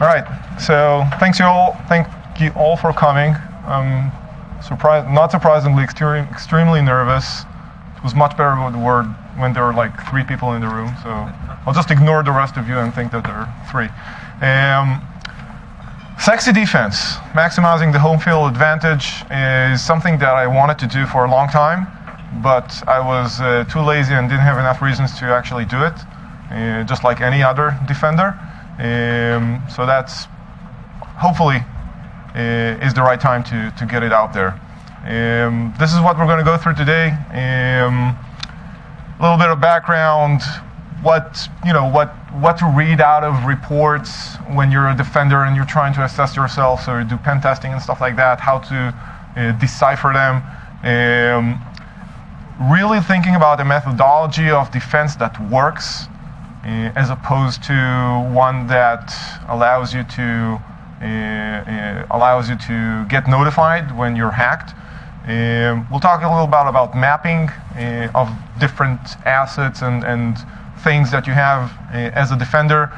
All right, so thank you all for coming. Not surprisingly, extremely nervous. It was much better when there were like 3 people in the room, so I'll just ignore the rest of you and think that there are 3. Sexy defense, maximizing the home field advantage, is something that I wanted to do for a long time, but I was too lazy and didn't have enough reasons to actually do it, just like any other defender. So that's hopefully is the right time to get it out there. This is what we're going to go through today. A little bit of background, what to read out of reports when you're a defender and you're trying to assess yourself, so you do pen testing and stuff like that, how to decipher them. Really thinking about a methodology of defense that works, as opposed to one that allows you to get notified when you're hacked. We'll talk a little bit about mapping of different assets and things that you have as a defender,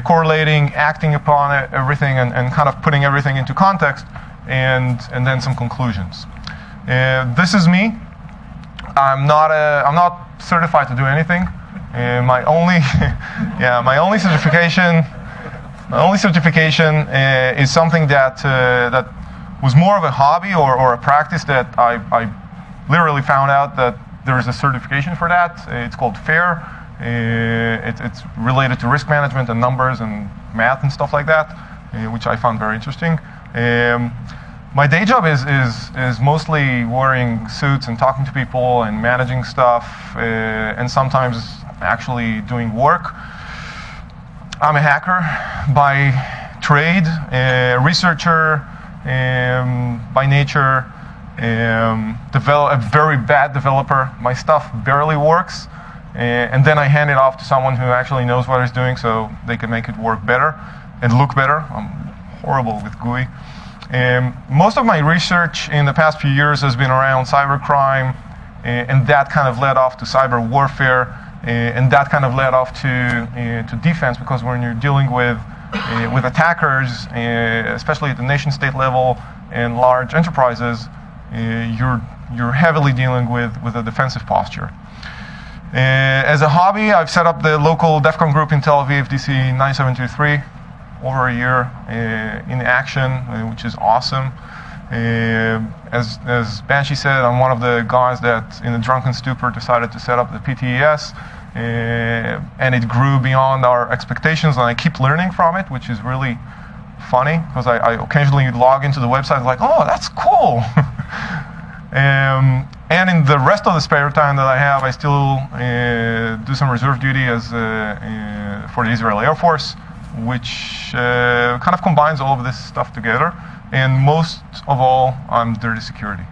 correlating, acting upon everything, and kind of putting everything into context, and then some conclusions. This is me. I'm not certified to do anything. My only certification is something that was more of a hobby or a practice that I literally found out that there is a certification for that. It's called FAIR. It's related to risk management and numbers and math and stuff like that, which I found very interesting. My day job is mostly wearing suits and talking to people and managing stuff, and sometimes actually doing work. I'm a hacker by trade, a researcher by nature, a very bad developer. My stuff barely works, and then I hand it off to someone who actually knows what he's doing so they can make it work better and look better. I'm horrible with GUI. Most of my research in the past few years has been around cybercrime, and that kind of led off to cyber warfare, and that kind of led off to defense, because when you're dealing with attackers, especially at the nation-state level and large enterprises, you're heavily dealing with a defensive posture. As a hobby, I've set up the local DEF CON group in Tel Aviv, DC 9723, over a year in action, which is awesome. As Banshee said, I'm one of the guys that, in a drunken stupor, decided to set up the PTES, and it grew beyond our expectations, and I keep learning from it, which is really funny, because I occasionally log into the website like, oh, that's cool. And in the rest of the spare time that I have, I still do some reserve duty for the Israeli Air Force, which kind of combines all of this stuff together. And most of all, I'm dirty security.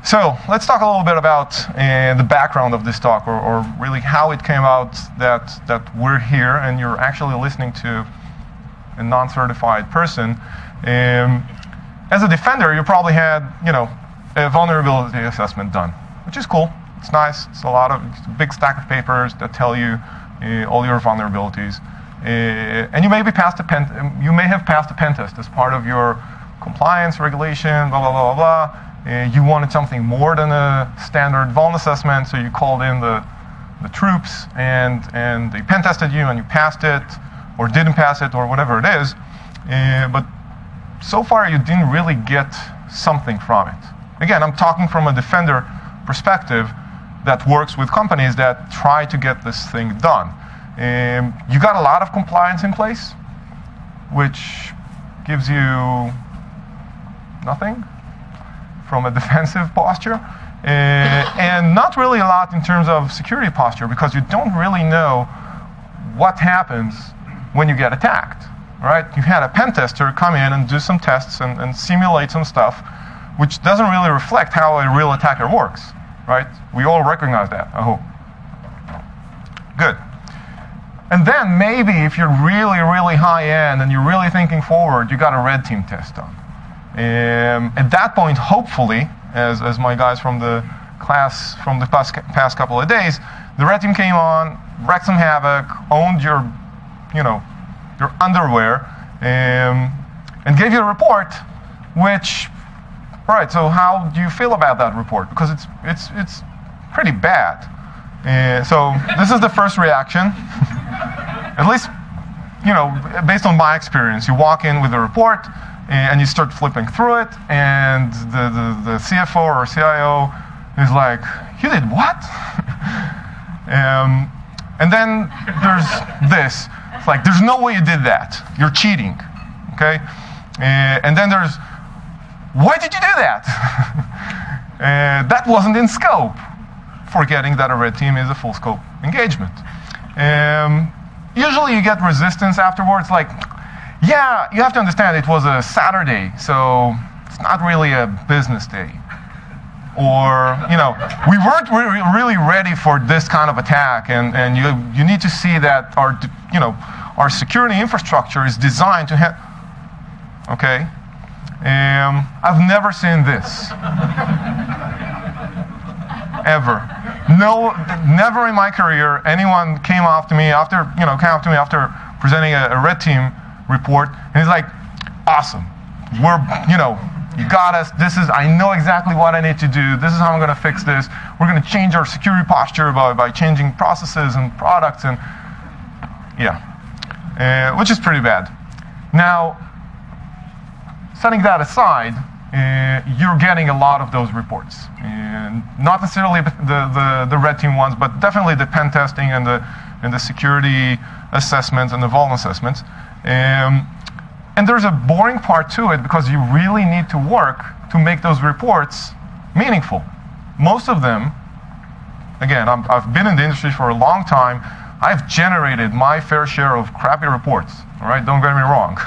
So let's talk a little bit about the background of this talk, or really how it came out that we're here and you're actually listening to a non-certified person. As a defender, you probably had, a vulnerability assessment done, which is cool. It's nice. It's a big stack of papers that tell you all your vulnerabilities. And you may have passed a pen test as part of your compliance regulation, blah, blah, blah, blah. You wanted something more than a standard vuln assessment, so you called in the troops, and they pen tested you, and you passed it, or didn't pass it, or whatever it is. But so far, you didn't really get something from it. Again, I'm talking from a defender perspective that works with companies that try to get this thing done. You got a lot of compliance in place, which gives you nothing from a defensive posture, and not really a lot in terms of security posture, because you don't really know what happens when you get attacked. Right? You had a pen tester come in and do some tests and simulate some stuff, which doesn't really reflect how a real attacker works. Right? We all recognize that, I hope. Good. And then maybe if you're really, really high end and you're really thinking forward, you got a red team test done. At that point, hopefully, as my guys from the class from the past couple of days, the red team came on, wreaked some havoc, owned your, your underwear, and gave you a report, which, right, so how do you feel about that report? Because it's pretty bad. So this is the first reaction. At least, you know, based on my experience, you walk in with a report and you start flipping through it, and the CFO or CIO is like, "You did what?" And then there's this. It's like, "There's no way you did that. You're cheating." Okay? And then there's, "Why did you do that?" That wasn't in scope. Forgetting that a red team is a full scope engagement. Usually you get resistance afterwards, like, "Yeah, you have to understand it was a Saturday, so it's not really a business day." Or, you know, "We weren't really ready for this kind of attack, and you need to see that our security infrastructure is designed to have." Okay? I've never seen this. Ever. No, never in my career anyone came after me after presenting a red team report, and he's like, "Awesome. We're, you got us. I know exactly what I need to do. This is how I'm going to fix this. We're going to change our security posture by changing processes and products," and yeah, which is pretty bad. Now, setting that aside, you're getting a lot of those reports, and not necessarily the red team ones, but definitely the pen testing and the security assessments and the vuln assessments. And there's a boring part to it, because you really need to work to make those reports meaningful. Most of them, again, I've been in the industry for a long time. I've generated my fair share of crappy reports, all right, don't get me wrong,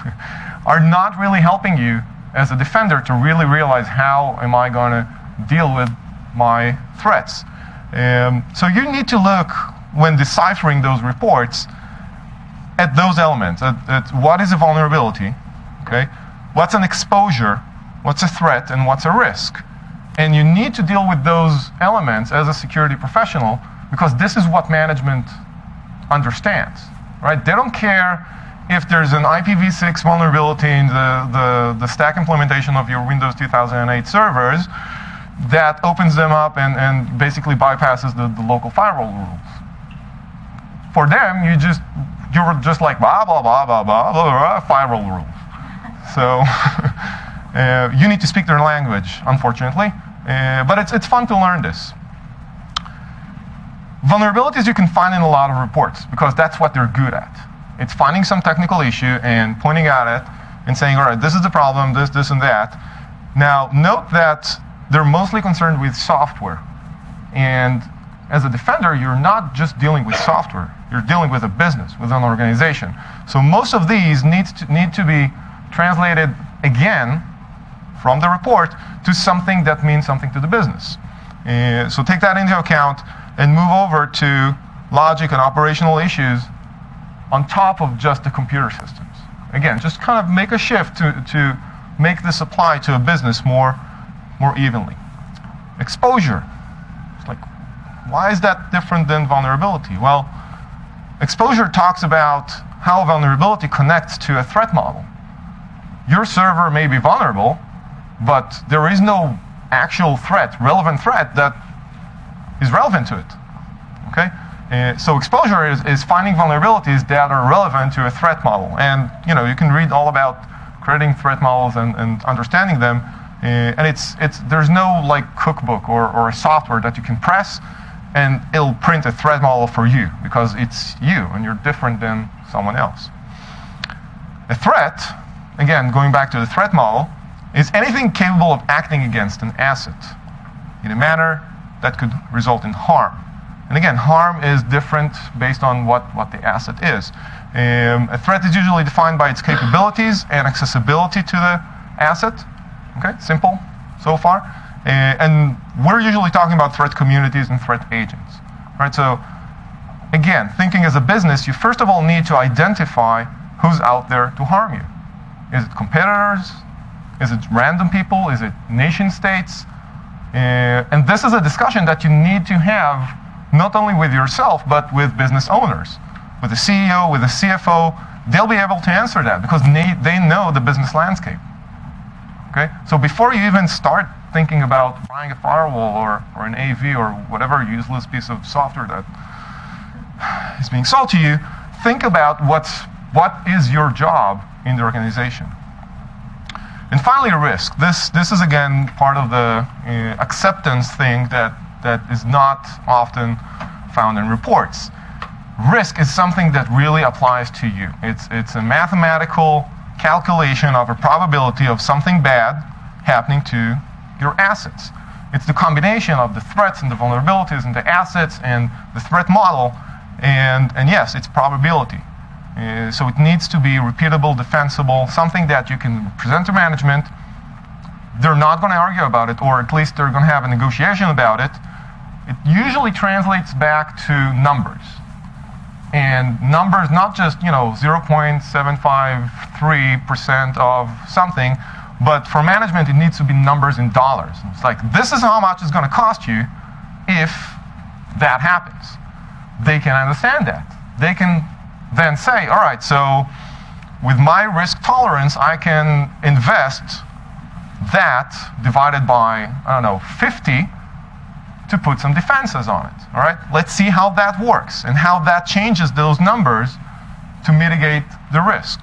are not really helping you as a defender to really realize, how am I going to deal with my threats? So you need to look, when deciphering those reports, at those elements, at what is a vulnerability, okay? What's an exposure, what's a threat, and what's a risk? And you need to deal with those elements as a security professional, because this is what management understands, right? They don't care if there's an IPv6 vulnerability in the stack implementation of your Windows 2008 servers that opens them up and basically bypasses the local firewall rules. For them, you're just like blah, blah, blah, blah, blah, blah, blah, firewall rules. So you need to speak their language, unfortunately. But it's fun to learn this. Vulnerabilities you can find in a lot of reports, because that's what they're good at. It's finding some technical issue and pointing at it and saying, all right, this is the problem, this, and that. Now, note that they're mostly concerned with software. And as a defender, you're not just dealing with software. You're dealing with a business, with an organization. So most of these need to be translated again from the report to something that means something to the business. So take that into account and move over to logic and operational issues on top of just the computer systems. Again, just kind of make a shift to make this apply to a business more evenly. Exposure. It's like, why is that different than vulnerability? Well, exposure talks about how vulnerability connects to a threat model. Your server may be vulnerable, but there is no actual threat, relevant threat, that is relevant to it. Okay? So exposure is finding vulnerabilities that are relevant to a threat model. And you can read all about creating threat models and understanding them. And there's no like cookbook or a software that you can press and it'll print a threat model for you, because it's you and you're different than someone else. A threat, again, going back to the threat model, is anything capable of acting against an asset in a manner that could result in harm. And again, harm is different based on what the asset is. A threat is usually defined by its capabilities and accessibility to the asset. Okay, simple so far. And we're usually talking about threat communities and threat agents. Right? So again, thinking as a business, you first of all need to identify who's out there to harm you. Is it competitors? Is it random people? Is it nation states? And this is a discussion that you need to have not only with yourself, but with business owners, with the CEO, with the CFO, they'll be able to answer that because they know the business landscape. Okay? So before you even start thinking about buying a firewall or an AV or whatever useless piece of software that is being sold to you, think about what is your job in the organization. And finally, risk. This is again part of the acceptance thing that is not often found in reports. Risk is something that really applies to you. It's a mathematical calculation of a probability of something bad happening to your assets. It's the combination of the threats and the vulnerabilities and the assets and the threat model, and yes, it's probability. So it needs to be repeatable, defensible, something that you can present to management. They're not going to argue about it, or at least they're going to have a negotiation about it. It usually translates back to numbers. And numbers, not just 0.753% of something, but for management it needs to be numbers in dollars. It's like, this is how much it's going to cost you if that happens. They can understand that. They can then say, all right, so with my risk tolerance, I can invest that divided by, 50 to put some defenses on it. All right, let's see how that works and how that changes those numbers to mitigate the risk.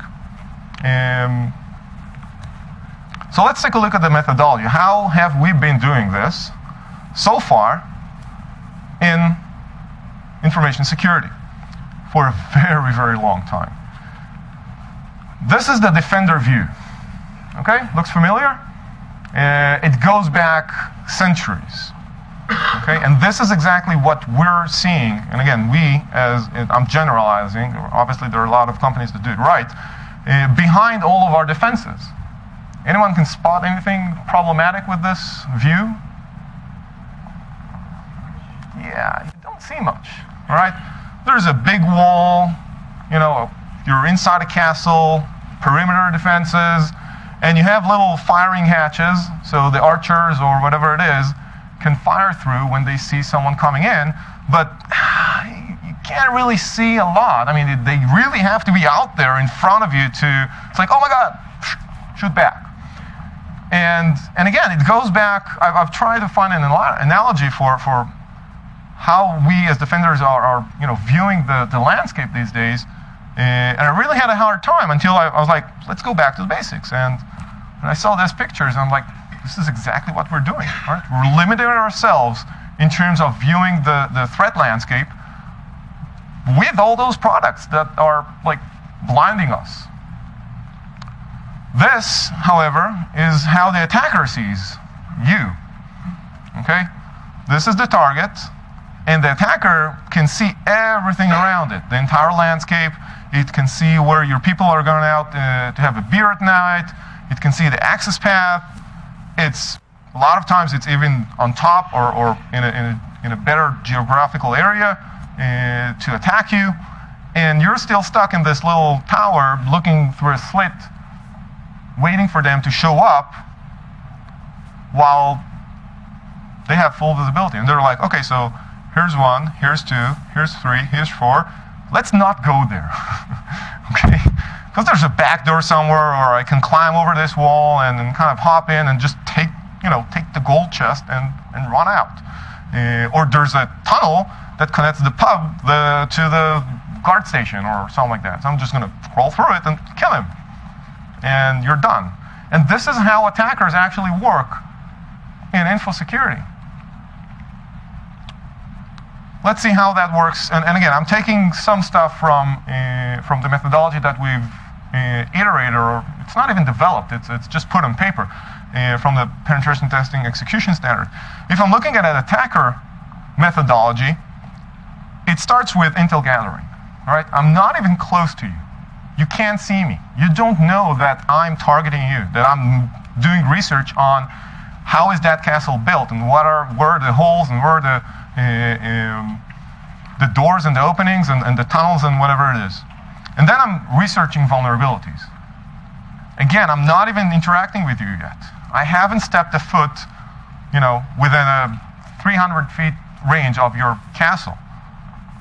So let's take a look at the methodology. How have we been doing this so far in information security for a very, very long time? This is the defender view. Okay, looks familiar? It goes back centuries. Okay, and this is exactly what we're seeing. And again, I'm generalizing. Obviously, there are a lot of companies that do it right. Behind all of our defenses. Anyone can spot anything problematic with this view? Yeah, you don't see much. All right, there's a big wall. You're inside a castle, perimeter defenses, and you have little firing hatches. So the archers or whatever it is can fire through when they see someone coming in, but you can't really see a lot. I mean, they really have to be out there in front of you it's like, oh my God, shoot back. And again, it goes back, I've tried to find an analogy for how we as defenders are viewing the landscape these days, and I really had a hard time until I was like, let's go back to the basics. And I saw these pictures, and I'm like, this is exactly what we're doing. Right? We're limiting ourselves in terms of viewing the threat landscape with all those products that are like blinding us. This, however, is how the attacker sees you. Okay? This is the target, and the attacker can see everything around it, the entire landscape. It can see where your people are going out to have a beer at night. It can see the access path. A lot of times it's even on top or in a better geographical area to attack you, and you're still stuck in this little tower looking through a slit, waiting for them to show up while they have full visibility. And they're like, okay, so here's 1, here's 2, here's 3, here's 4. Let's not go there, okay? Because there's a back door somewhere, or I can climb over this wall and kind of hop in and just take the gold chest and run out. Or there's a tunnel that connects the pub to the guard station or something like that. So I'm just going to crawl through it and kill him. And you're done. And this is how attackers actually work in info security. Let's see how that works. And again, I'm taking some stuff from the methodology that we've iterated, or it's not even developed, it's just put on paper from the penetration testing execution standard. If I'm looking at an attacker methodology, it starts with intel gathering. All right, I'm not even close to you. You can't see me. You don't know that I'm targeting you, that I'm doing research on how is that castle built and where are the holes and where are the doors and the openings and the tunnels and whatever it is. And then I'm researching vulnerabilities. Again, I'm not even interacting with you yet. I haven't stepped a foot, within a 300 feet range of your castle.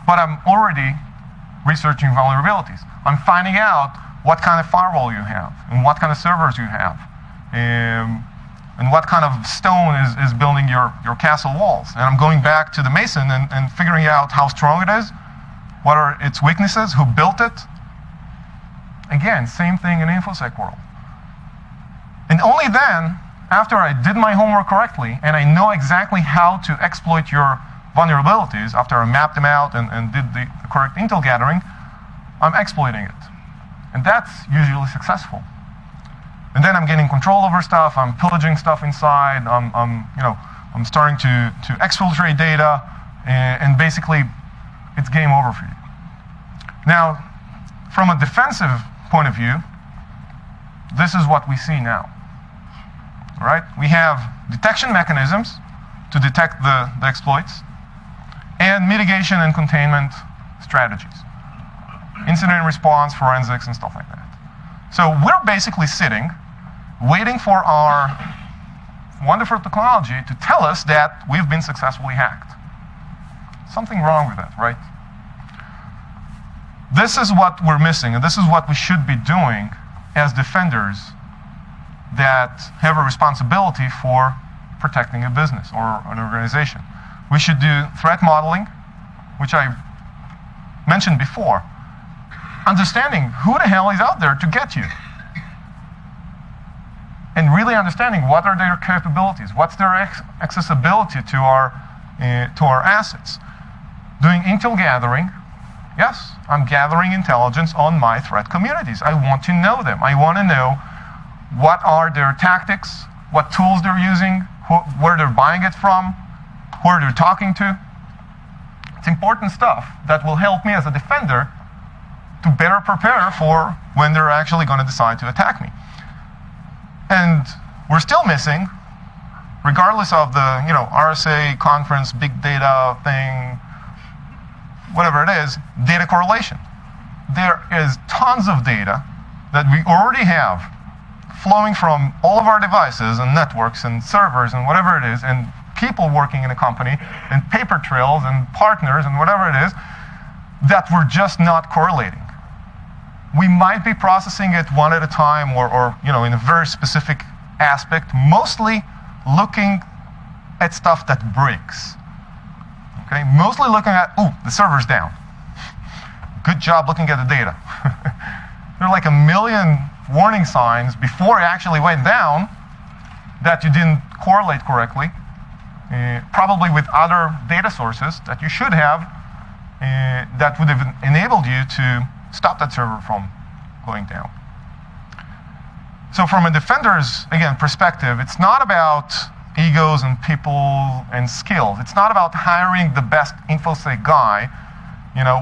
But I'm already researching vulnerabilities. I'm finding out what kind of firewall you have, and what kind of servers you have, and what kind of stone is building your castle walls. And I'm going back to the mason and figuring out how strong it is, what are its weaknesses, who built it. Again, same thing in InfoSec world. And only then, after I did my homework correctly, and I know exactly how to exploit your vulnerabilities, after I mapped them out and did the correct intel gathering, I'm exploiting it. And that's usually successful. And then I'm getting control over stuff, I'm pillaging stuff inside, I'm starting to exfiltrate data, and basically it's game over for you. Now, from a defensive point of view, this is what we see now. All right? We have detection mechanisms to detect the exploits, and mitigation and containment strategies. Incident response, forensics, and stuff like that. So we're basically sitting, waiting for our wonderful technology to tell us that we've been successfully hacked. Something wrong with that, right? This is what we're missing, and this is what we should be doing as defenders that have a responsibility for protecting a business or an organization. We should do threat modeling, which I mentioned before. Understanding who the hell is out there to get you. And really understanding what are their capabilities, what's their accessibility to our assets. Doing intel gathering. Yes, I'm gathering intelligence on my threat communities. I want to know them. I want to know what are their tactics, what tools they're using, where they're buying it from, who they're talking to. It's important stuff that will help me as a defender to better prepare for when they're actually going to decide to attack me. And we're still missing, regardless of the RSA conference, big data thing, whatever it is, data correlation. There is tons of data that we already have flowing from all of our devices and networks and servers and whatever it is, and people working in a company, and paper trails and partners and whatever it is, that we're just not correlating. We might be processing it one at a time or in a very specific aspect, mostly looking at stuff that breaks. Okay, mostly looking at, the server's down. Good job looking at the data. There are like a million warning signs before it actually went down that you didn't correlate correctly, probably with other data sources that you should have that would have enabled you to stop that server from going down. So from a defender's, again, perspective, it's not about egos and people and skills. It's not about hiring the best InfoSec guy,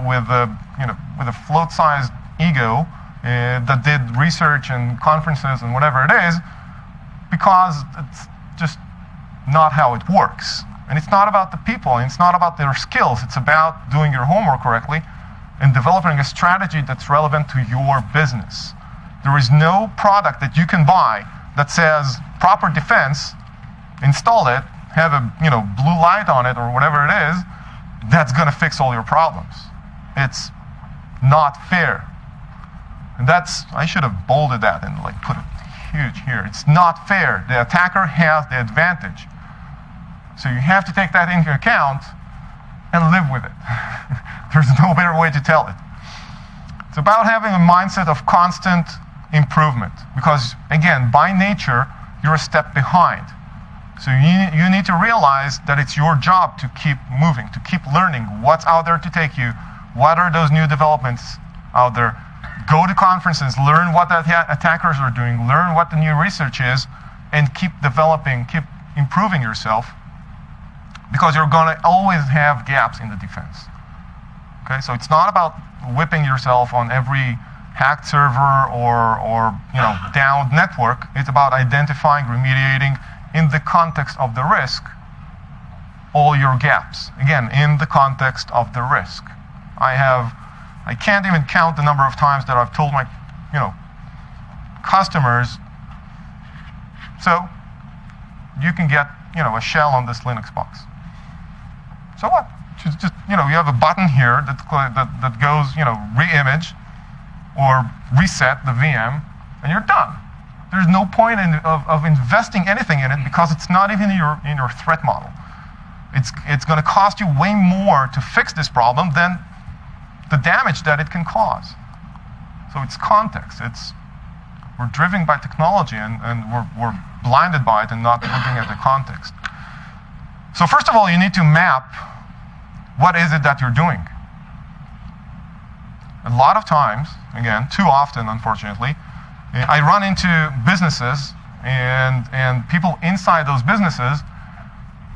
with a float-sized ego that did research and conferences and whatever it is, because it's just not how it works. And it's not about the people, and it's not about their skills. It's about doing your homework correctly and developing a strategy that's relevant to your business. There is no product that you can buy that says proper defense, install it, have a blue light on it or whatever it is, that's going to fix all your problems. It's not fair. And I should have bolded that and put it huge here. It's not fair. The attacker has the advantage. So you have to take that into account and live with it. There's no better way to tell it. It's about having a mindset of constant improvement, because again, by nature, you're a step behind. So you need to realize that it's your job to keep moving, to keep learning what's out there to take you, what are those new developments out there. Go to conferences, learn what the attackers are doing, learn what the new research is, and keep developing, keep improving yourself, because you're going to always have gaps in the defense. Okay, so it's not about whipping yourself on every hacked server or downed network. It's about identifying, remediating in the context of the risk all your gaps. Again, in the context of the risk. I can't even count the number of times that I've told my customers, so you can get a shell on this Linux box. So what? It's just, you have a button here that goes, re-image or reset the VM, and you're done. There's no point of investing anything in it because it's not even in your threat model. It's going to cost you way more to fix this problem than the damage that it can cause. So it's context. We're driven by technology and we're blinded by it and not looking at the context. So first of all, you need to map what is it that you're doing. A lot of times, again, too often, unfortunately, I run into businesses and people inside those businesses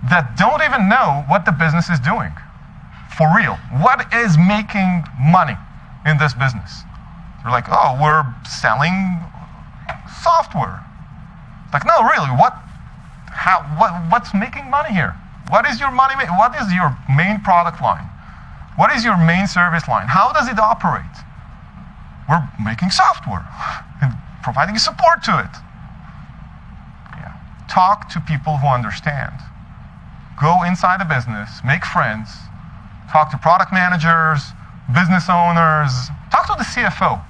that don't even know what the business is doing. For real. What is making money in this business? They're like, oh, we're selling software. Like, no, really, what's making money here? What is your money? What is your main product line? What is your main service line? How does it operate? We're making software and providing support to it. Yeah. Talk to people who understand. Go inside a business, make friends, talk to product managers, business owners, talk to the CFO.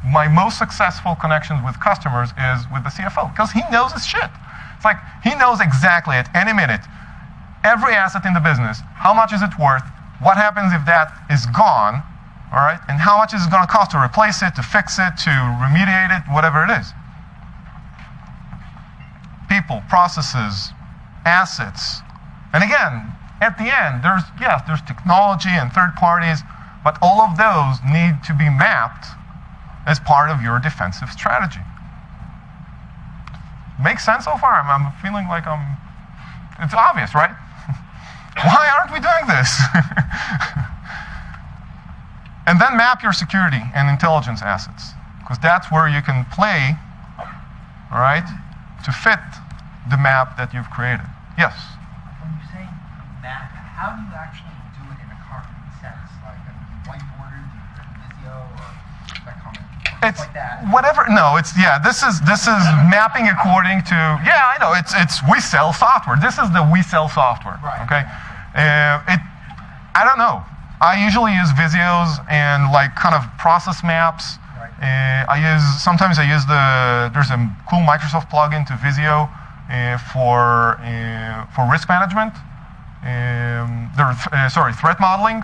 My most successful connections with customers is with the CFO because he knows his shit. It's like he knows exactly at any minute, every asset in the business, how much is it worth, what happens if that is gone, all right, and how much is it going to cost to replace it, to fix it, to remediate it, whatever it is. People, processes, assets. And again, at the end, there's technology and third parties, but all of those need to be mapped as part of your defensive strategy. Makes sense so far? I'm feeling like it's obvious, right? Why aren't we doing this? And then map your security and intelligence assets, because that's where you can play, all right, to fit the map that you've created. Yes? When you say map, how do you actually do it in a concrete sense? Like a whiteboarded, Visio, or that comment? It's like that. whatever. No, it's this is mapping according to I know it's we sell software. This is the we sell software. Right. Okay. I don't know. I usually use Visios and like kind of process maps. Right. Sometimes I use there's a cool Microsoft plugin to Visio for risk management. Threat modeling.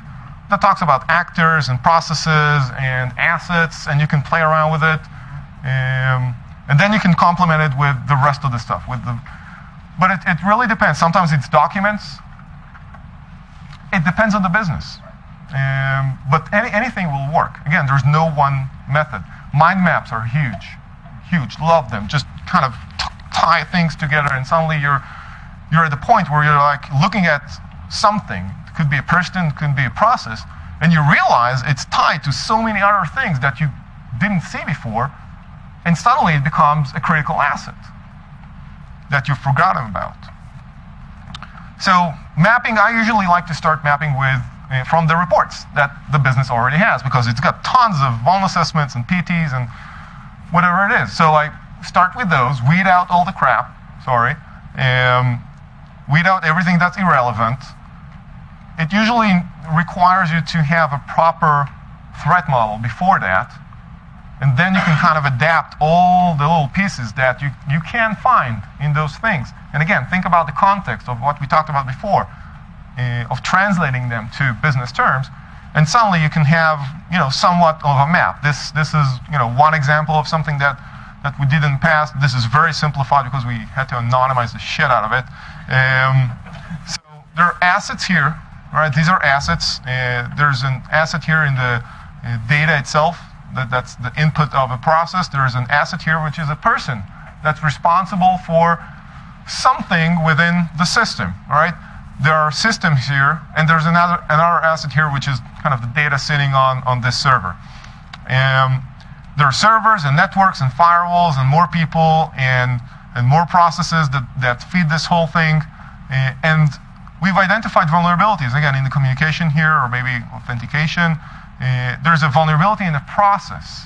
That talks about actors and processes and assets, and you can play around with it. And then you can complement it with the rest of the stuff. But it really depends. Sometimes it's documents. It depends on the business. But anything will work. Again, there's no one method. Mind maps are huge. Huge. Love them. Just kind of tie things together, and suddenly you're at the point where you're like looking at something. It could be a person, it could be a process, and you realize it's tied to so many other things that you didn't see before, and suddenly it becomes a critical asset that you've forgotten about. So mapping, I usually like to start mapping with from the reports that the business already has, because it's got tons of vuln assessments and PTs and whatever it is. So I start with those, weed out all the crap, weed out everything that's irrelevant. It usually requires you to have a proper threat model before that, and then you can kind of adapt all the little pieces that you can find in those things. And again, think about the context of what we talked about before, of translating them to business terms, and suddenly you can have somewhat of a map. This is one example of something that we did in the past. This is very simplified because we had to anonymize the shit out of it. So there are assets here. All right, these are assets. There's an asset here in the data itself. That's the input of a process. There's an asset here, which is a person that's responsible for something within the system. All right, there are systems here, and there's another asset here, which is kind of the data sitting on this server. There are servers and networks and firewalls and more people and more processes that feed this whole thing. And we've identified vulnerabilities, again, in the communication here, or maybe authentication. There's a vulnerability in the process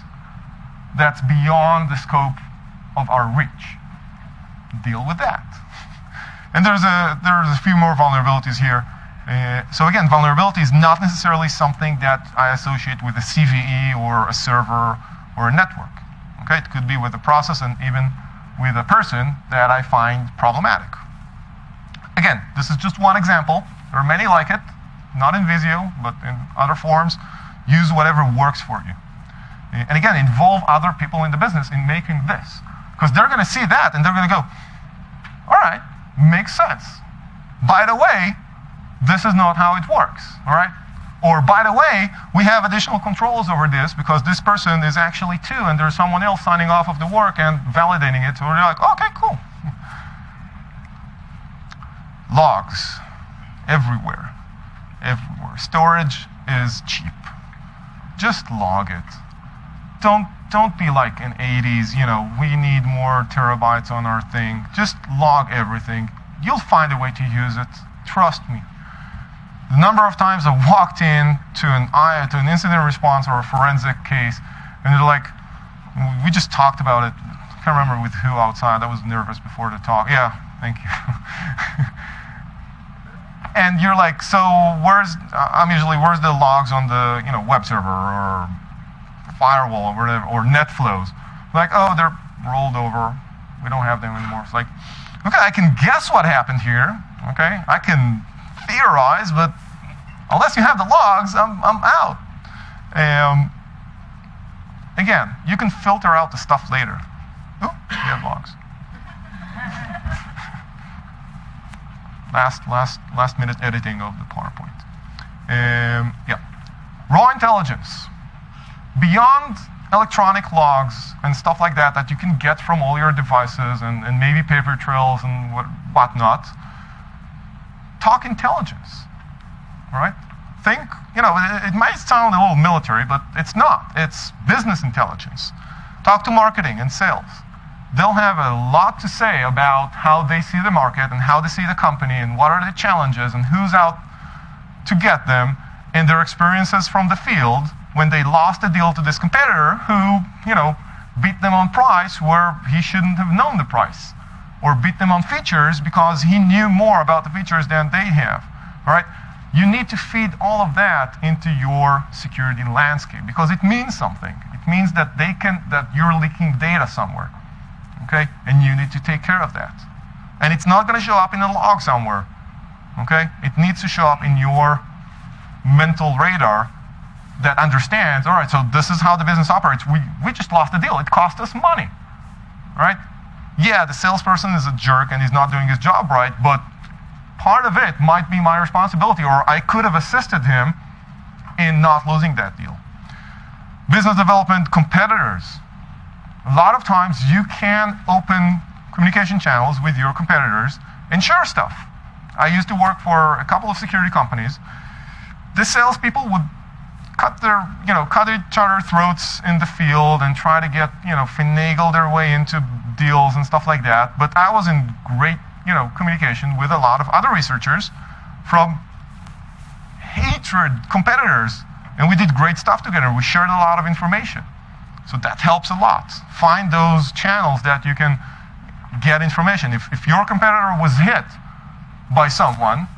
that's beyond the scope of our reach. Deal with that. And there's a few more vulnerabilities here. So again, vulnerability is not necessarily something that I associate with a CVE or a server or a network. Okay, it could be with a process and even with a person that I find problematic. Again, this is just one example. There are many like it, not in Visio, but in other forms. Use whatever works for you. And again, involve other people in the business in making this. Because they're going to see that and they're going to go, all right, makes sense. By the way, this is not how it works, all right? Or by the way, we have additional controls over this because this person is actually two and there's someone else signing off of the work and validating it. So we're like, okay, cool. Logs, everywhere, everywhere. Storage is cheap. Just log it. Don't be like in 80s, you know, we need more terabytes on our thing. Just log everything. You'll find a way to use it. Trust me. The number of times I walked in to an incident response or a forensic case, and they're like, we just talked about it. I can't remember with who outside. I was nervous before the talk. Yeah, thank you. And you're like, so where's the logs on the web server or firewall or whatever, or net flows? Like, oh, they're rolled over. We don't have them anymore. It's like, okay, I can guess what happened here. Okay, I can theorize, but unless you have the logs, I'm out. Again, you can filter out the stuff later. Oh, you have logs. Last minute editing of the PowerPoint. Yeah, raw intelligence. Beyond electronic logs and stuff like that that you can get from all your devices and maybe paper trails and whatnot, talk intelligence, all right? Think, it might sound a little military, but it's not. It's business intelligence. Talk to marketing and sales. They'll have a lot to say about how they see the market and how they see the company and what are the challenges and who's out to get them and their experiences from the field when they lost a deal to this competitor who, beat them on price where he shouldn't have known the price, or beat them on features because he knew more about the features than they have, all right? You need to feed all of that into your security landscape because it means something. It means that you're leaking data somewhere, okay? And you need to take care of that. And it's not going to show up in a log somewhere, okay? It needs to show up in your mental radar that understands, all right, so this is how the business operates. We just lost a deal. It cost us money, all right? Yeah, the salesperson is a jerk and he's not doing his job right, but part of it might be my responsibility, or I could have assisted him in not losing that deal. Business development competitors. A lot of times you can open communication channels with your competitors and share stuff. I used to work for a couple of security companies. The salespeople would cut each other's throats in the field and try to get, finagle their way into deals and stuff like that. But I was in great, communication with a lot of other researchers from hatred competitors, and we did great stuff together. We shared a lot of information. So that helps a lot. Find those channels that you can get information. If your competitor was hit by someone,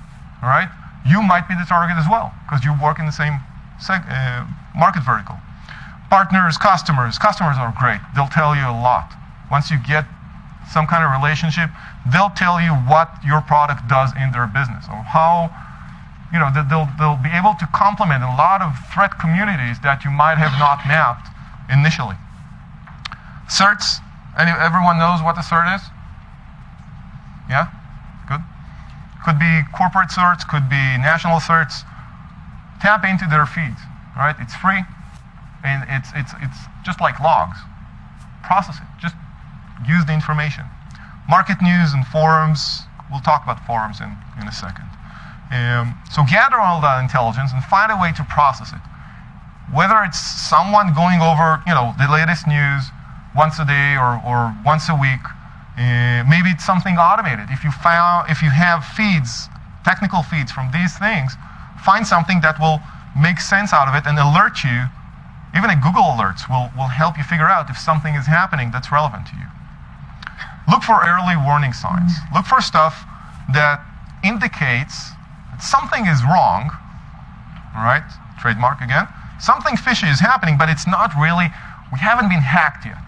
all right, you might be the target as well because you work in the same market vertical. Partners, customers. Customers are great. They'll tell you a lot. Once you get some kind of relationship, they'll tell you what your product does in their business or how, they'll be able to complement a lot of threat communities that you might have not mapped initially. Certs. Everyone knows what a cert is? Yeah? Good. Could be corporate certs, could be national certs. Tap into their feeds, all right? It's free, and it's just like logs. Process it. Just use the information. Market news and forums. We'll talk about forums in a second. So gather all that intelligence and find a way to process it. Whether it's someone going over, the latest news once a day or once a week, maybe it's something automated. If you have feeds, technical feeds from these things, find something that will make sense out of it and alert you. Even a Google Alerts will help you figure out if something is happening that's relevant to you. Look for early warning signs. Look for stuff that indicates that something is wrong, all right, trademark again, something fishy is happening, but it's not really, we haven't been hacked yet.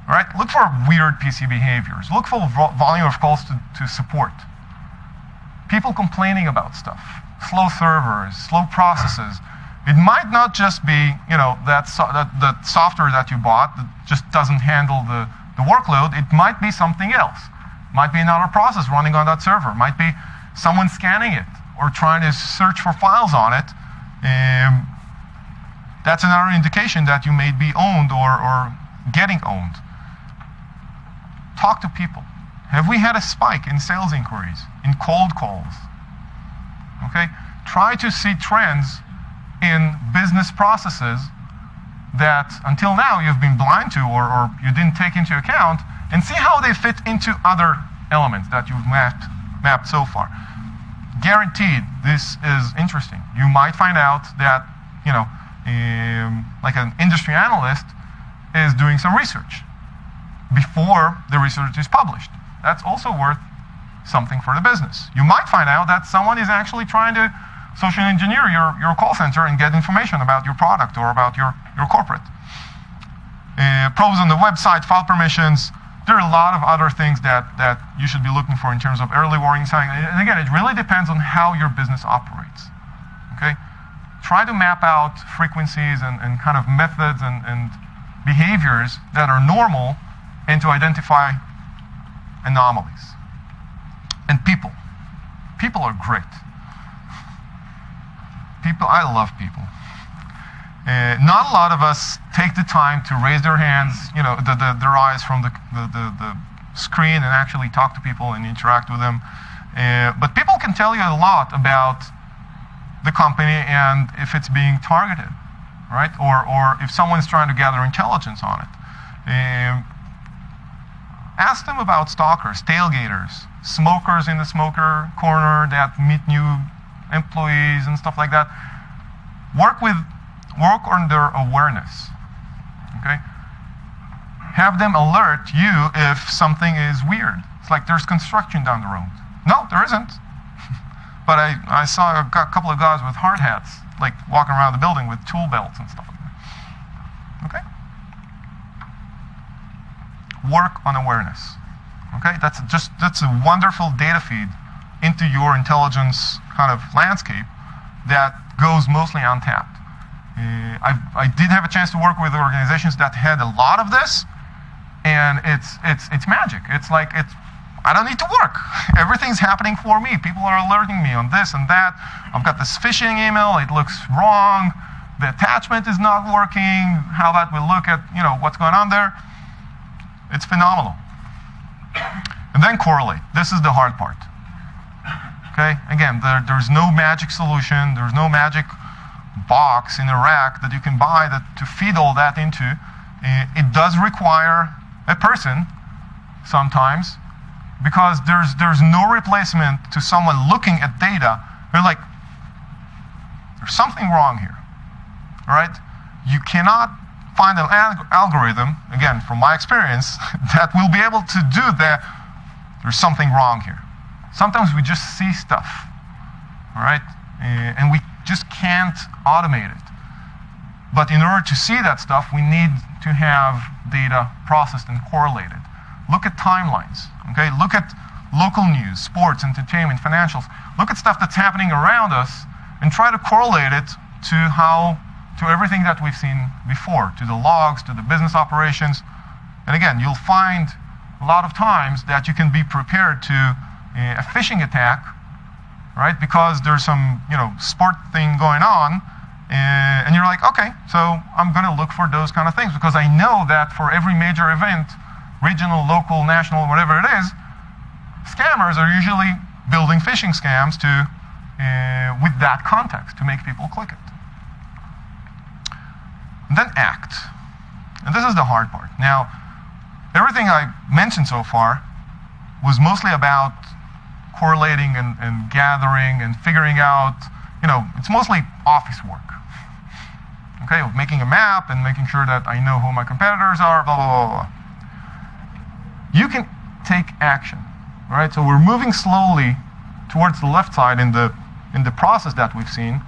All right, look for weird PC behaviors. Look for volume of calls to support. People complaining about stuff, slow servers, slow processes. It might not just be, that software that you bought that just doesn't handle the workload. It might be something else. It might be another process running on that server. It might be someone scanning it or trying to search for files on it. That's another indication that you may be owned or getting owned. Talk to people. Have we had a spike in sales inquiries, in cold calls? Okay? Try to see trends in business processes that until now you've been blind to or you didn't take into account, and see how they fit into other elements that you've mapped so far. Guaranteed, this is interesting. You might find out that, like an industry analyst is doing some research before the research is published. That's also worth something for the business. You might find out that someone is actually trying to social engineer your call center and get information about your product or about your corporate. Probes on the website, file permissions. There are a lot of other things that you should be looking for in terms of early warning sign. And again, it really depends on how your business operates. Okay? Try to map out frequencies and kind of methods and behaviors that are normal and to identify anomalies. And people. People are great. I love people. Not a lot of us take the time to raise their hands, their eyes from the screen and actually talk to people and interact with them. But people can tell you a lot about the company and if it's being targeted, right? Or if someone's trying to gather intelligence on it. Ask them about stalkers, tailgaters, smokers in the smoker corner that meet new employees and stuff like that. Work on their awareness, okay? Have them alert you if something is weird. It's like there's construction down the road. No, there isn't. But I saw a couple of guys with hard hats, like walking around the building with tool belts and stuff like that. Okay? Work on awareness. Okay? That's a wonderful data feed into your intelligence kind of landscape that goes mostly untapped. I did have a chance to work with organizations that had a lot of this, and it's magic. It's like I don't need to work. Everything's happening for me. People are alerting me on this and that. I've got this phishing email. It looks wrong. The attachment is not working. How about we look at what's going on there? It's phenomenal. And then correlate. This is the hard part. Okay? Again, there's no magic solution. There's no magic box in a rack that you can buy to feed all that into. It does require a person sometimes, because there's no replacement to someone looking at data. They're like, there's something wrong here. All right? You cannot find an algorithm, again, from my experience, that will be able to do that. There's something wrong here. Sometimes we just see stuff, all right? And we just can't automate it. But in order to see that stuff, we need to have data processed and correlated. Look at timelines, okay? Look at local news, sports, entertainment, financials. Look at stuff that's happening around us and try to correlate it to everything that we've seen before, to the logs, to the business operations. And again, you'll find a lot of times that you can be prepared to a phishing attack, right? Because there's some, sport thing going on, and you're like, okay, so I'm going to look for those kind of things because I know that for every major event, regional, local, national, whatever it is, scammers are usually building phishing scams with that context to make people click it. And then act. And this is the hard part. Now, everything I mentioned so far was mostly about correlating and gathering and figuring out, it's mostly office work. Okay, of making a map and making sure that I know who my competitors are, blah, blah, blah, blah. You can take action, right? So we're moving slowly towards the left side in the in the process that we've seen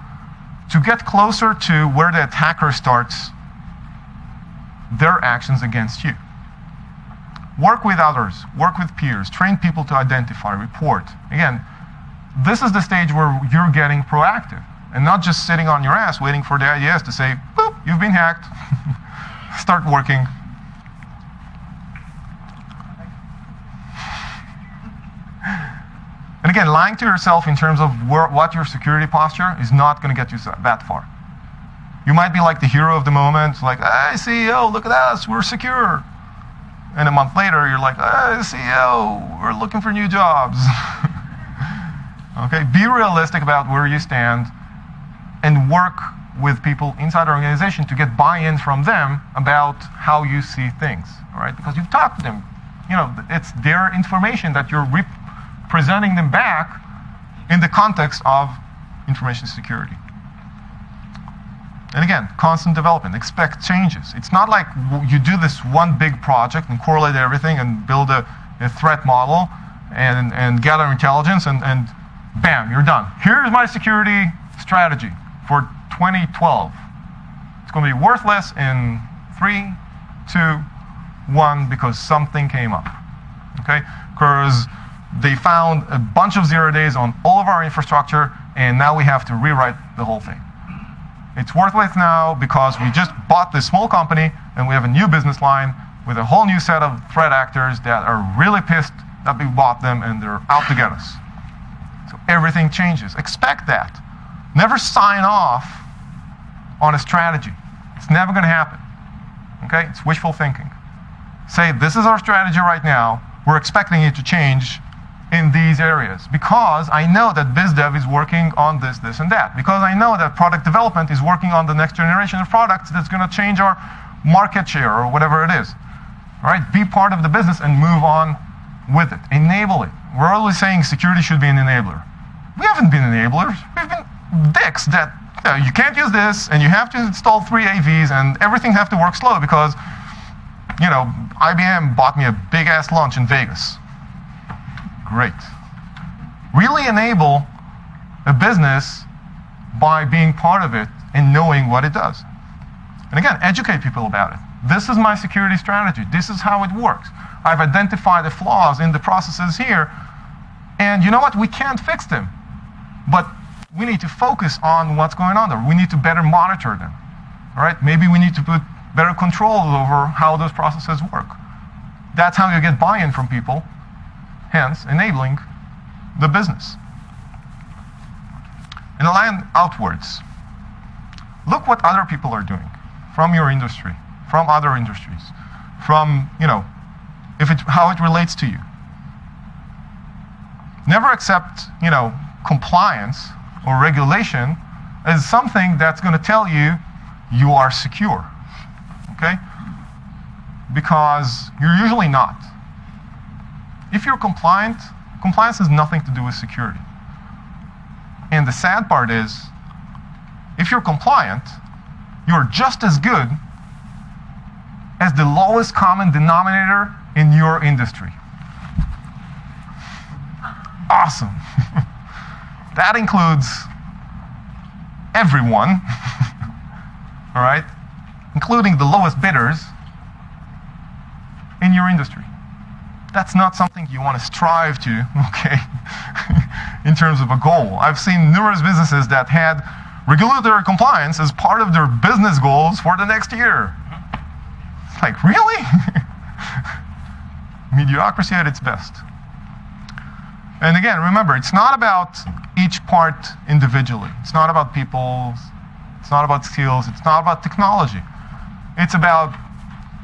to get closer to where the attacker starts their actions against you. Work with others, work with peers, train people to identify, report. Again, this is the stage where you're getting proactive and not just sitting on your ass waiting for the IDS to say, boop, you've been hacked, start working. And again, lying to yourself in terms of what your security posture is not going to get you that far. You might be like the hero of the moment, like, hey, CEO, look at us, we're secure. And a month later, you're like, hey, CEO, we're looking for new jobs. Okay, be realistic about where you stand and work with people inside the organization to get buy-in from them about how you see things, all right? Because you've talked to them. You know, it's their information that you're presenting them back in the context of information security. And again, constant development, expect changes. It's not like you do this one big project and correlate everything and build a threat model and gather intelligence and bam, you're done. Here's my security strategy for 2012. It's going to be worthless in 3, 2, 1 because something came up, okay? Because they found a bunch of 0 days on all of our infrastructure and now we have to rewrite the whole thing. It's worthless now because we just bought this small company and we have a new business line with a whole new set of threat actors that are really pissed that we bought them and they're out to get us. So everything changes. Expect that. Never sign off on a strategy. It's never going to happen. Okay? It's wishful thinking. Say, this is our strategy right now. We're expecting it to change in these areas because I know that biz dev is working on this, this, and that. Because I know that product development is working on the next generation of products that's going to change our market share or whatever it is. All right? Be part of the business and move on with it. Enable it. We're always saying security should be an enabler. We haven't been enablers. We've been dicks that you can't use this and you have to install 3 AVs and everything have to work slow because, you know, IBM bought me a big ass lunch in Vegas. Great. Really enable a business by being part of it and knowing what it does. And again, educate people about it. This is my security strategy. This is how it works. I've identified the flaws in the processes here, and you know what? We can't fix them. But we need to focus on what's going on there. We need to better monitor them. All right? Maybe we need to put better control over how those processes work. That's how you get buy-in from people, hence enabling the business. And align outwards. Look what other people are doing from your industry, from other industries, from, you know, how it relates to you. Never accept, you know, compliance or regulation as something that's going to tell you you are secure, okay? Because you're usually not. If you're compliant, compliance has nothing to do with security. And the sad part is, if you're compliant, you're just as good as the lowest common denominator in your industry. Awesome. That includes everyone, all right, including the lowest bidders in your industry. That's not something you want to strive to, okay, in terms of a goal. I've seen numerous businesses that had regulatory compliance as part of their business goals for the next year. It's like, really? Mediocrity at its best. And again, remember, it's not about each part individually. It's not about people. It's not about skills. It's not about technology. It's about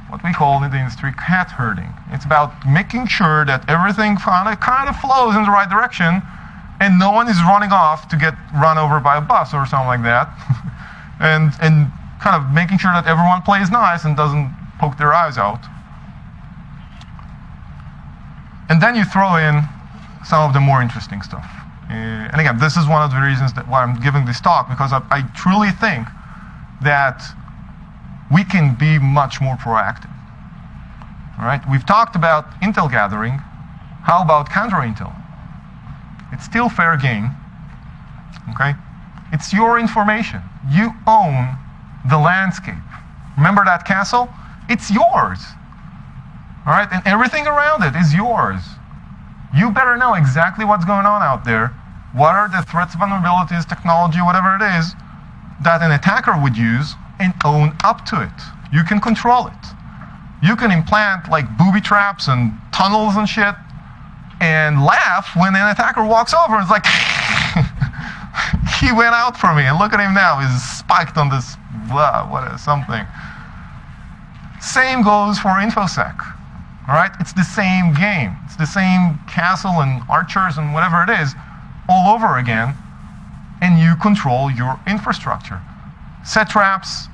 what we call in the industry cat herding. It's about making sure that everything kind of flows in the right direction and no one is running off to get run over by a bus or something like that. and kind of making sure that everyone plays nice and doesn't poke their eyes out. And then you throw in some of the more interesting stuff. And again, this is one of the reasons that why I'm giving this talk, because I truly think that we can be much more proactive. All right? We've talked about intel gathering. How about counter intel? It's still fair game. Okay? It's your information. You own the landscape. Remember that castle? It's yours. All right? And everything around it is yours. You better know exactly what's going on out there. What are the threats, vulnerabilities, technology, whatever it is, that an attacker would use, and own up to it. You can control it. You can implant like booby traps and tunnels and shit, and laugh when an attacker walks over and is like, he went out for me, and look at him now, he's spiked on this, something. Same goes for InfoSec, all right? It's the same game. It's the same castle and archers and whatever it is, all over again, and you control your infrastructure. Set traps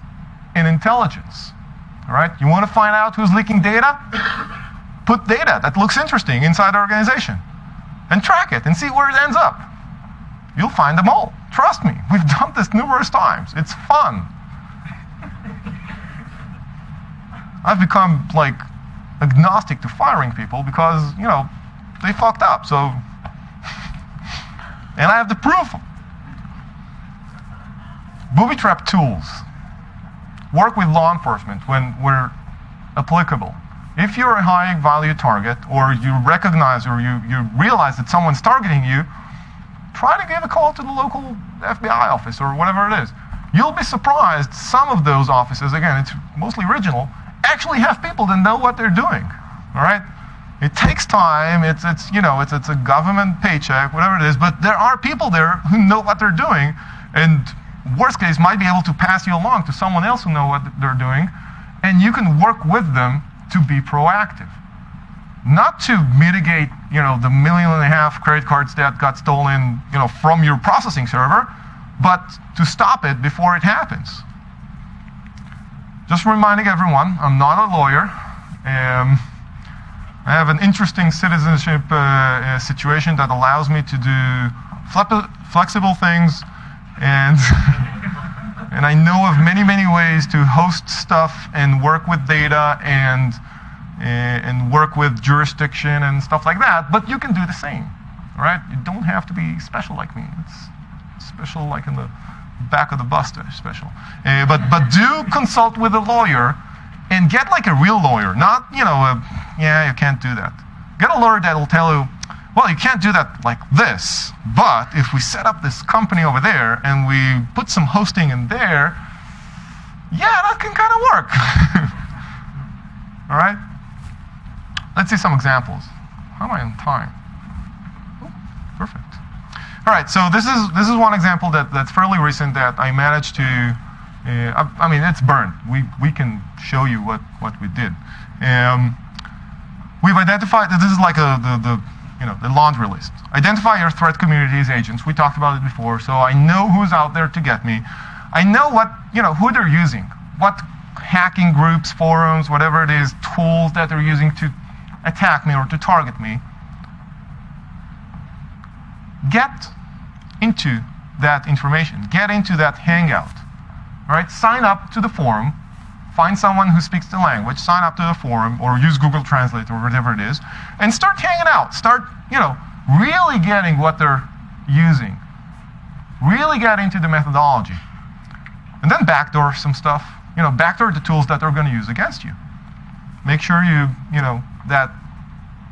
and intelligence, all right? You want to find out who's leaking data? Put data that looks interesting inside the organization and track it and see where it ends up. You'll find them all. Trust me, we've done this numerous times. It's fun. I've become like agnostic to firing people because, you know, they fucked up, so. And I have the proof. Booby trap tools. Work with law enforcement when we're applicable. If you're a high value target, or you recognize or you realize that someone's targeting you, try to give a call to the local FBI office or whatever it is. You'll be surprised, some of those offices, again, it's mostly regional, actually have people that know what they're doing, all right? It takes time, it's a government paycheck, whatever it is, but there are people there who know what they're doing, and worst case might be able to pass you along to someone else who know what they're doing, and you can work with them to be proactive. Not to mitigate, the 1.5 million credit cards that got stolen, from your processing server, but to stop it before it happens. Just reminding everyone, I'm not a lawyer. I have an interesting citizenship situation that allows me to do flexible things, and and I know of many, many ways to host stuff and work with data and work with jurisdiction and stuff like that, but you can do the same, all right? You don't have to be special like me. It's special like in the back of the bus, special. But do consult with a lawyer and get like a real lawyer, not, yeah, you can't do that. Get a lawyer that will tell you, well, you can't do that like this, but if we set up this company over there and we put some hosting in there, yeah, that can kind of work. All right? Let's see some examples. How am I on time? Oh, perfect. All right, so this is one example that's fairly recent that I managed to. I mean, it's burned. We can show you what we did. We've identified that this is like the laundry list. Identify your threat communities agents. We talked about it before, so I know who's out there to get me. I know who they're using, what hacking groups, forums, whatever it is, tools that they're using to attack me or to target me. Get into that information. Get into that hangout. All right, sign up to the forum. Find someone who speaks the language. Sign up to the forum or use Google Translate or whatever it is, and start hanging out. Start, really getting what they're using. Really get into the methodology, and then backdoor some stuff. Backdoor the tools that they're going to use against you. Make sure that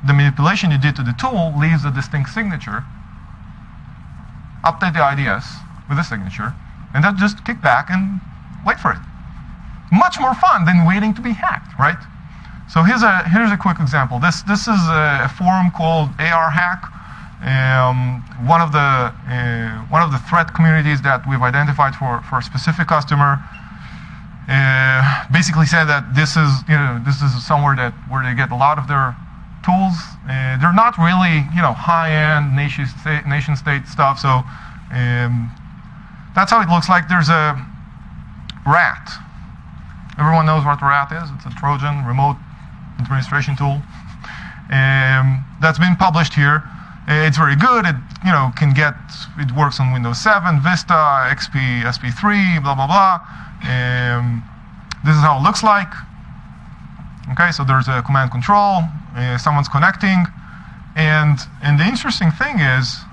the manipulation you did to the tool leaves a distinct signature. Update the IDS with a signature, and then just kick back and wait for it. Much more fun than waiting to be hacked, right? So here's a quick example. This is a forum called AR Hack. One of the threat communities that we've identified for a specific customer. Basically said that this is somewhere where they get a lot of their tools. They're not really high-end nation state stuff. So that's how it looks like. There's a RAT. Everyone knows what RAT is. It's a Trojan remote administration tool. That's been published here. It's very good. It it works on Windows 7, Vista, XP, SP3, blah blah blah. This is how it looks like. Okay, so there's a command control. Someone's connecting, and the interesting thing is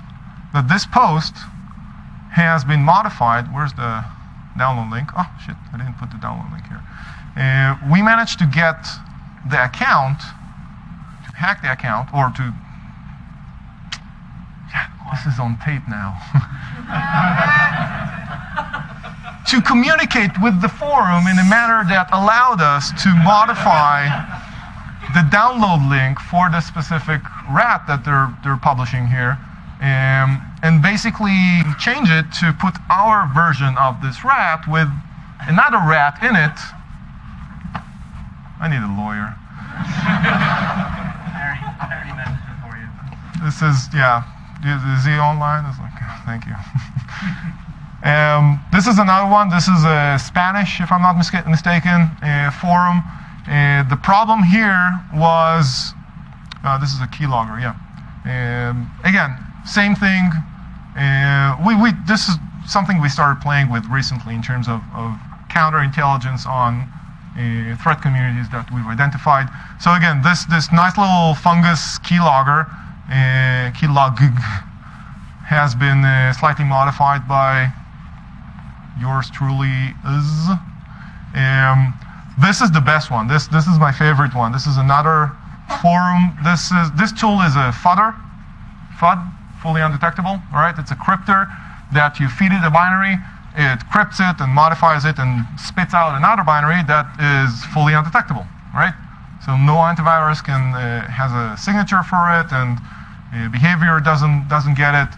that this post has been modified. Where's the download link? Oh, shit, I didn't put the download link here. We managed to get the account, to hack the account, or to, yeah, this is on tape now. To communicate with the forum in a manner that allowed us to modify the download link for the specific rat that they're publishing here, and basically change it to put our version of this rat with another rat in it. I need a lawyer. I already messaged it for you. This is, yeah, is he online? It's like, thank you. This is another one. This is a Spanish, if I'm not mistaken, forum. The problem here was, this is a keylogger, yeah. Again, same thing. This is something we started playing with recently in terms of counterintelligence on threat communities that we've identified. So again, this nice little fungus keylogger, keylog, has been slightly modified by yours truly. This is the best one. This is my favorite one. This is another forum. This tool is a FUD, fully undetectable. All right, it's a cryptor that you feed it a binary. It crypts it and modifies it and spits out another binary that is fully undetectable, right? So no antivirus has a signature for it, and behavior doesn't get it.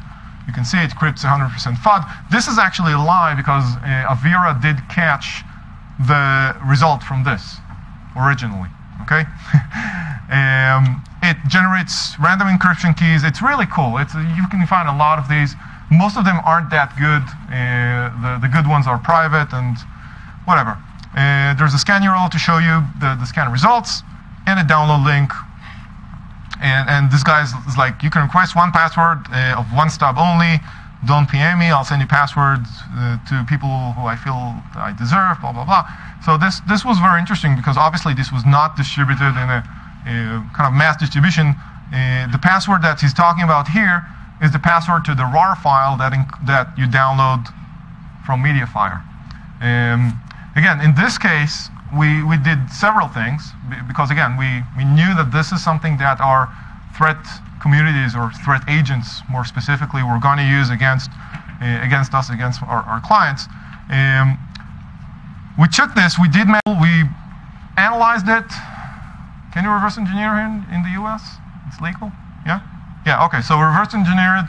You can see it crypts 100% FUD. This is actually a lie because Avira did catch the result from this originally, okay? It generates random encryption keys. It's really cool. You can find a lot of these. Most of them aren't that good. The good ones are private and whatever. There's a scan URL to show you the scan results and a download link. And this guy is like, you can request one password of one stub only. Don't PM me. I'll send you passwords to people who I feel I deserve, blah, blah, blah. So this was very interesting because obviously this was not distributed in a kind of mass distribution. The password that he's talking about here is the password to the RAR file that you download from Mediafire. Again, in this case, we did several things because, again, we knew that this is something that our threat communities or threat agents, more specifically, were going to use against us, against our clients. We took this, we analyzed it. Can you reverse engineer in the US? It's legal? Yeah? Yeah, okay, so reverse engineered,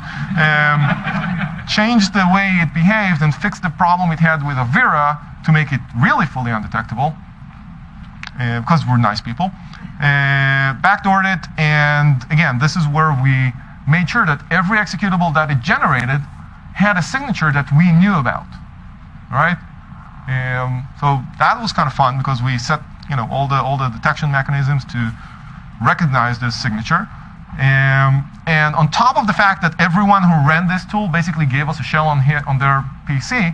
changed the way it behaved and fixed the problem it had with Avira to make it really fully undetectable, because we're nice people. Backdoored it, and again, this is where we made sure that every executable that it generated had a signature that we knew about, right? So that was kind of fun because we set, all the detection mechanisms to recognize this signature. And on top of the fact that everyone who ran this tool basically gave us a shell on their PC,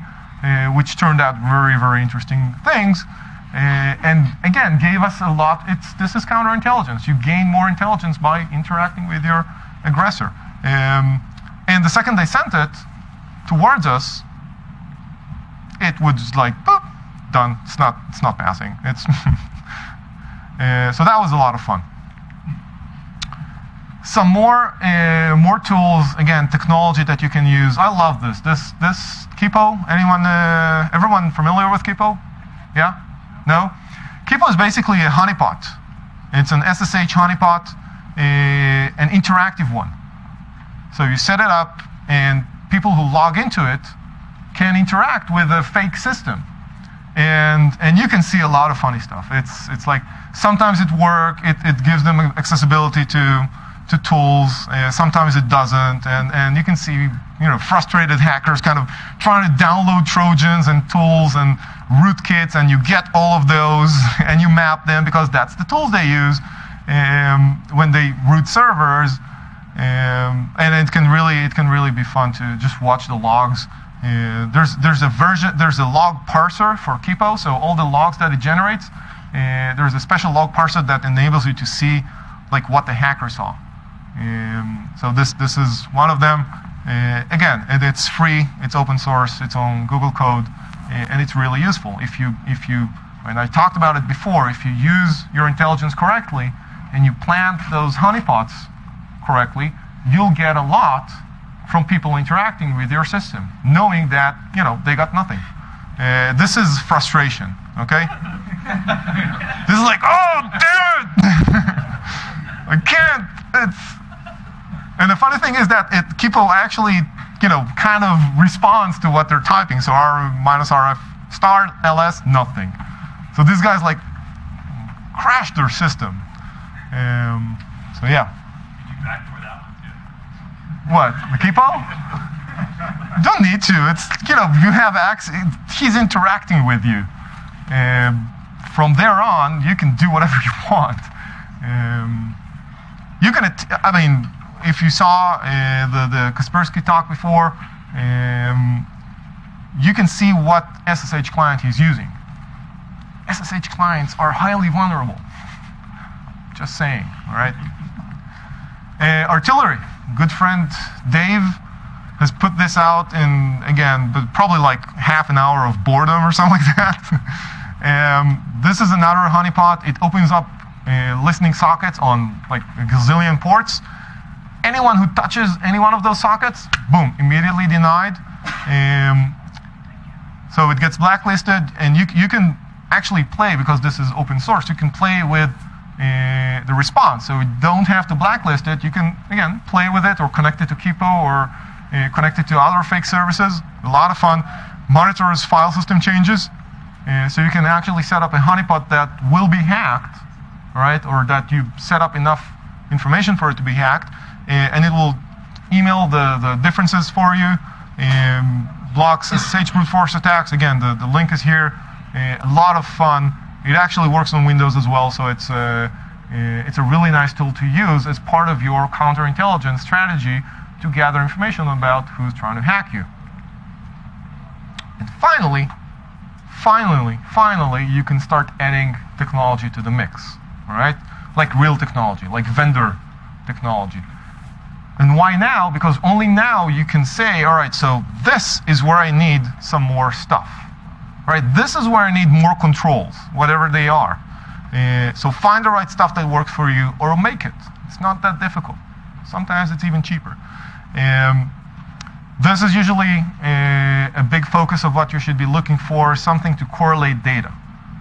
which turned out very, very interesting things, and again, gave us a lot. This is counterintelligence. You gain more intelligence by interacting with your aggressor. And the second they sent it towards us, it would just like, boop, done. It's not passing. So that was a lot of fun. Some more tools, again, technology that you can use. I love this. This Kipo. Everyone familiar with Kipo? Yeah? No? Kipo is basically a honeypot. It's an SSH honeypot, an interactive one. So you set it up, and people who log into it can interact with a fake system. And you can see a lot of funny stuff. It's like sometimes it works. It gives them accessibility to tools. Sometimes it doesn't, and you can see frustrated hackers kind of trying to download Trojans and tools and rootkits, and you get all of those and you map them because that's the tools they use when they root servers. And it can really be fun to just watch the logs. There's a log parser for Kipo, so all the logs that it generates, there's a special log parser that enables you to see like what the hacker saw. So this is one of them. Again, it's free, it's open source, it's on Google Code, and it's really useful. If you, and I talked about it before, if you use your intelligence correctly and you plant those honeypots correctly, you'll get a lot from people interacting with your system, knowing that, you know, they got nothing. This is frustration, okay? This is like, oh, damn it! I can't, and the funny thing is that people actually, you know, kind of responds to what they're typing. So R minus RF star LS, nothing. So these guys like crashed their system. So yeah. Did you backdoor that one too? What, the Kipo? Don't need to. It's, you know, you have access. He's interacting with you. From there on, you can do whatever you want. You can, I mean, if you saw the Kaspersky talk before, you can see what SSH client he's using. SSH clients are highly vulnerable. Just saying, all right? Artillery. Good friend Dave has put this out in, again, but probably like half an hour of boredom or something like that. This is another honeypot. It opens up listening sockets on like a gazillion ports. Anyone who touches any one of those sockets, boom, immediately denied. So it gets blacklisted, and you can actually play, because this is open source, you can play with the response. So you don't have to blacklist it. You can, again, play with it or connect it to Kipo or connect it to other fake services. A lot of fun. Monitors file system changes. So you can actually set up a honeypot that will be hacked, right? Or that you set up enough information for it to be hacked, and it will email the differences for you, blocks SSH brute force attacks. Again, the link is here. A lot of fun. It actually works on Windows as well, so it's a really nice tool to use as part of your counterintelligence strategy to gather information about who's trying to hack you. And finally, you can start adding technology to the mix, all right? Like real technology, like vendor technology. And why now? Because only now you can say, all right, so this is where I need some more stuff, right? This is where I need more controls, whatever they are. So find the right stuff that works for you, or make it. It's not that difficult. Sometimes it's even cheaper. This is usually a big focus of what you should be looking for, something to correlate data,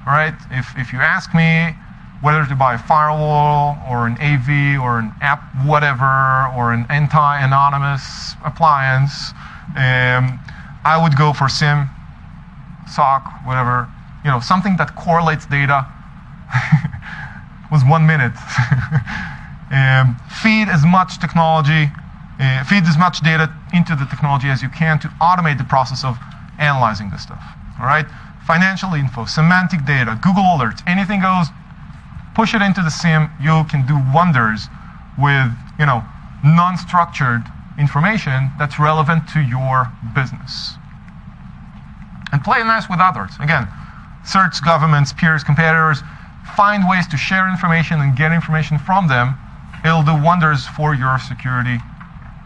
right? If you ask me whether to buy a firewall or an AV or an app, whatever, or an anti-anonymous appliance, I would go for SIM, SOC, whatever, you know, something that correlates data. Was 1 minute. Feed as much technology, feed as much data into the technology as you can to automate the process of analyzing this stuff. All right? Financial info, semantic data, Google alerts, anything goes. Push it into the SIM. You can do wonders with, you know, non-structured information that's relevant to your business. And play nice with others. Again, search governments, peers, competitors. Find ways to share information and get information from them. It'll do wonders for your security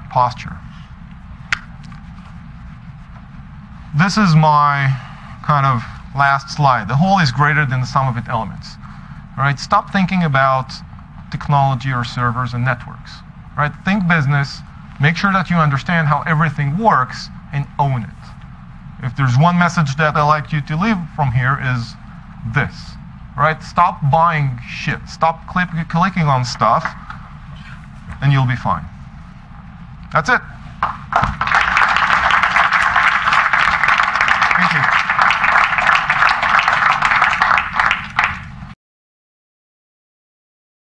posture. This is my kind of last slide. The whole is greater than the sum of its elements. All right, stop thinking about technology or servers and networks. All right, think business. Make sure that you understand how everything works and own it. If there's one message that I'd like you to leave from here is this. Right? Stop buying shit. Stop clicking on stuff, and you'll be fine. That's it.